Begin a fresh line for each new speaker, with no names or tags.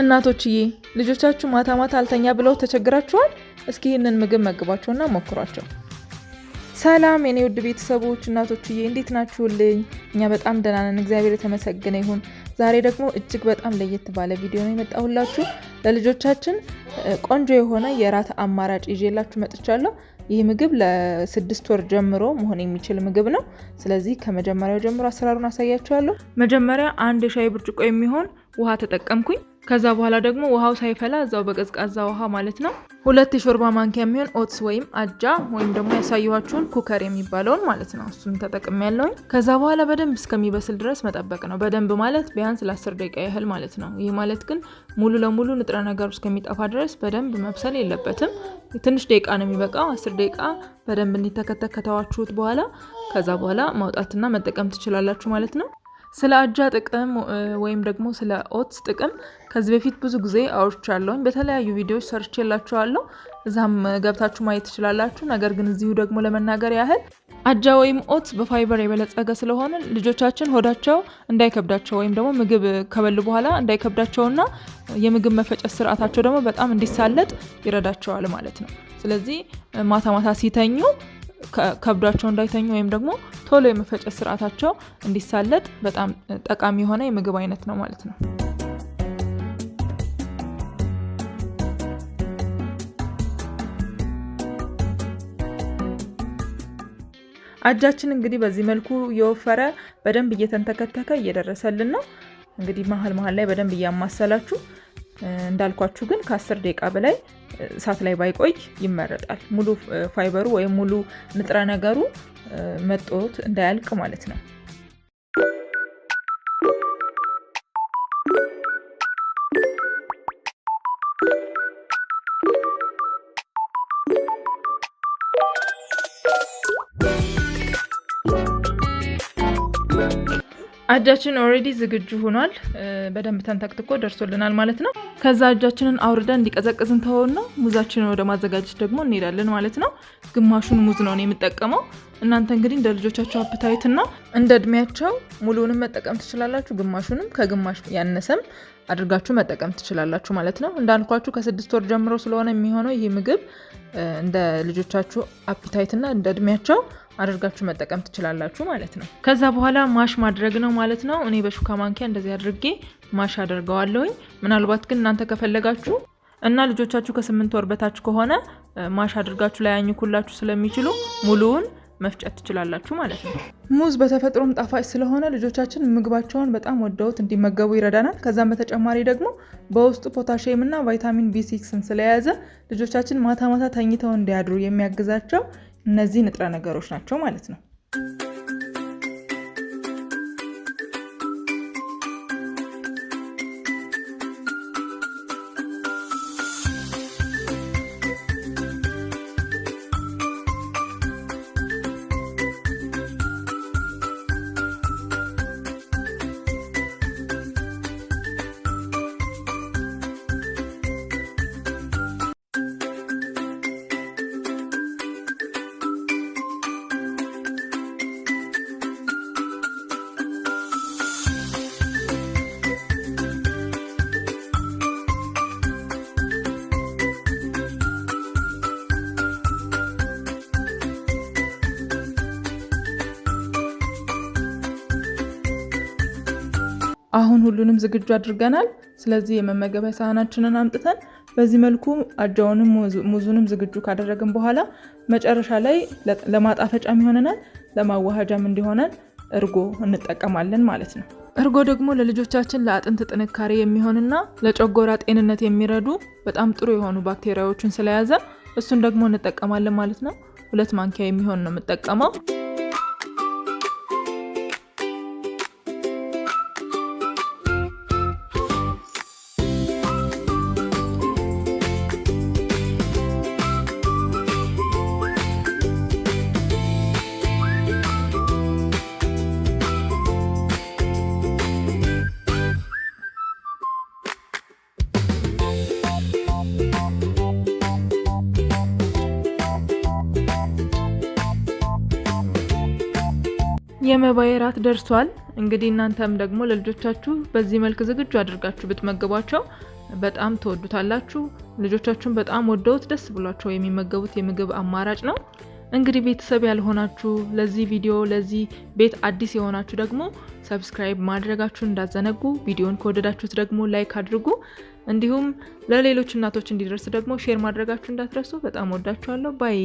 እናቶችዬ ልጆቻችሁ ማታ ማታ አልተኛ ብለው ተቸግራችኋል? እስኪ ይህንን ምግብ መግባቸውና ሞክሯቸው። ሰላም የኔ ውድ ቤተሰቦች እናቶችዬ እንዴት ናችሁልኝ? እኛ በጣም ደህና ነን፣ እግዚአብሔር የተመሰገነ ይሁን። ዛሬ ደግሞ እጅግ በጣም ለየት ባለ ቪዲዮ ነው የመጣሁላችሁ። ለልጆቻችን ቆንጆ የሆነ የራት አማራጭ ይዤላችሁ መጥቻለሁ። ይህ ምግብ ለ6 ወር ጀምሮ መሆን የሚችል ምግብ ነው። ስለዚህ ከመጀመሪያው ጀምሮ አሰራሩን አሳያችኋለሁ። መጀመሪያ 1 የሻይ ብርጭቆ የሚሆን ውሃ ተጠቀምኩኝ። ከዛ በኋላ ደግሞ ውሃው ሳይፈላ እዛው በቀዝቃዛ ውሃ ማለት ነው 2 የሾርባ ማንኪያ የሚሆን ኦትስ ወይም አጃ ወይም ደግሞ ያሳየኋችሁን ኩከር የሚባለውን ማለት ነው እሱን ተጠቅሜያለሁኝ። ከዛ በኋላ በደንብ እስከሚበስል ድረስ መጠበቅ ነው። በደንብ ማለት ቢያንስ ለ10 ደቂቃ ያህል ማለት ነው። ይህ ማለት ግን ሙሉ ለሙሉ ንጥረ ነገሩ እስከሚጠፋ ድረስ በደንብ መብሰል የለበትም። ትንሽ ደቂቃ ነው የሚበቃው። 10 ደቂቃ በደንብ እንዲተከተክ ከተዋችሁት በኋላ ከዛ በኋላ ማውጣትና መጠቀም ትችላላችሁ ማለት ነው። ስለ አጃ ጥቅም ወይም ደግሞ ስለ ኦትስ ጥቅም ከዚህ በፊት ብዙ ጊዜ አውርቻለሁ። በተለያዩ ቪዲዮዎች ሰርቼላችኋለሁ። እዛም ገብታችሁ ማየት ትችላላችሁ። ነገር ግን እዚሁ ደግሞ ለመናገር ያህል አጃ ወይም ኦትስ በፋይበር የበለጸገ ስለሆነ ልጆቻችን ሆዳቸው እንዳይከብዳቸው ወይም ደግሞ ምግብ ከበሉ በኋላ እንዳይከብዳቸውና የምግብ መፈጨት ስርዓታቸው ደግሞ በጣም እንዲሳለጥ ይረዳቸዋል ማለት ነው። ስለዚህ ማታ ማታ ሲተኙ ከብዷቸው እንዳይተኙ ወይም ደግሞ ቶሎ የመፈጨት ስርዓታቸው እንዲሳለጥ በጣም ጠቃሚ የሆነ የምግብ አይነት ነው ማለት ነው። አጃችን እንግዲህ በዚህ መልኩ እየወፈረ በደንብ እየተንተከተከ እየደረሰልን ነው። እንግዲህ መሀል መሀል ላይ በደንብ እያማሰላችሁ እንዳልኳችሁ ግን ከ10 ደቂቃ በላይ እሳት ላይ ባይቆይ ይመረጣል። ሙሉ ፋይበሩ ወይም ሙሉ ንጥረ ነገሩ መጦት እንዳያልቅ ማለት ነው። አጃችን ኦሬዲ ዝግጁ ሆኗል። በደንብ ተንተክትኮ ደርሶልናል ማለት ነው። ከዛ አጃችንን አውርደን እንዲቀዘቅዝ እንተውና ሙዛችንን ወደ ማዘጋጀት ደግሞ እንሄዳለን ማለት ነው። ግማሹን ሙዝ ነው የምጠቀመው። እናንተ እንግዲህ እንደ ልጆቻችሁ አፕታይትና እንደ እድሜያቸው ሙሉንም መጠቀም ትችላላችሁ። ግማሹንም ከግማሽ ያነሰም አድርጋችሁ መጠቀም ትችላላችሁ ማለት ነው። እንዳልኳችሁ ከ6 ወር ጀምሮ ስለሆነ የሚሆነው ይህ ምግብ እንደ ልጆቻችሁ አፕታይትና እንደ እድሜያቸው አድርጋችሁ መጠቀም ትችላላችሁ ማለት ነው። ከዛ በኋላ ማሽ ማድረግ ነው ማለት ነው። እኔ በሹካ ማንኪያ እንደዚህ አድርጌ ማሽ አደርገዋለሁኝ። ምናልባት ግን እናንተ ከፈለጋችሁ እና ልጆቻችሁ ከ8 ወር በታች ከሆነ ማሽ አድርጋችሁ ላይ ያኝኩላችሁ ስለሚችሉ ሙሉውን መፍጨት ትችላላችሁ ማለት ነው። ሙዝ በተፈጥሮም ጣፋጭ ስለሆነ ልጆቻችን ምግባቸውን በጣም ወደውት እንዲመገቡ ይረዳናል። ከዛም በተጨማሪ ደግሞ በውስጡ ፖታሺየም እና ቫይታሚን B6 ስለያዘ ልጆቻችን ማታ ማታ ተኝተው እንዲያድሩ የሚያግዛቸው እነዚህ ንጥረ ነገሮች ናቸው ማለት ነው። አሁን ሁሉንም ዝግጁ አድርገናል። ስለዚህ የመመገቢያ ሳህናችንን አምጥተን በዚህ መልኩ አጃውንም ሙዙንም ዝግጁ ካደረግን በኋላ መጨረሻ ላይ ለማጣፈጫም ይሆነናል፣ ለማዋሃጃም እንዲሆነን እርጎ እንጠቀማለን ማለት ነው። እርጎ ደግሞ ለልጆቻችን ለአጥንት ጥንካሬ የሚሆንና ለጨጎራ ጤንነት የሚረዱ በጣም ጥሩ የሆኑ ባክቴሪያዎችን ስለያዘ እሱን ደግሞ እንጠቀማለን ማለት ነው። 2 ማንኪያ የሚሆን ነው የምጠቀመው። የመባዬ ራት ደርሷል። እንግዲህ እናንተም ደግሞ ለልጆቻችሁ በዚህ መልክ ዝግጁ አድርጋችሁ ብትመግቧቸው በጣም ተወዱታላችሁ። ልጆቻችሁን በጣም ወደውት ደስ ብሏቸው የሚመገቡት የምግብ አማራጭ ነው። እንግዲህ ቤተሰብ ያልሆናችሁ ለዚህ ቪዲዮ ለዚህ ቤት አዲስ የሆናችሁ ደግሞ ሰብስክራይብ ማድረጋችሁን እንዳዘነጉ፣ ቪዲዮን ከወደዳችሁት ደግሞ ላይክ አድርጉ። እንዲሁም ለሌሎች እናቶች እንዲደርስ ደግሞ ሼር ማድረጋችሁን እንዳትረሱ። በጣም ወዳችኋለሁ። ባይ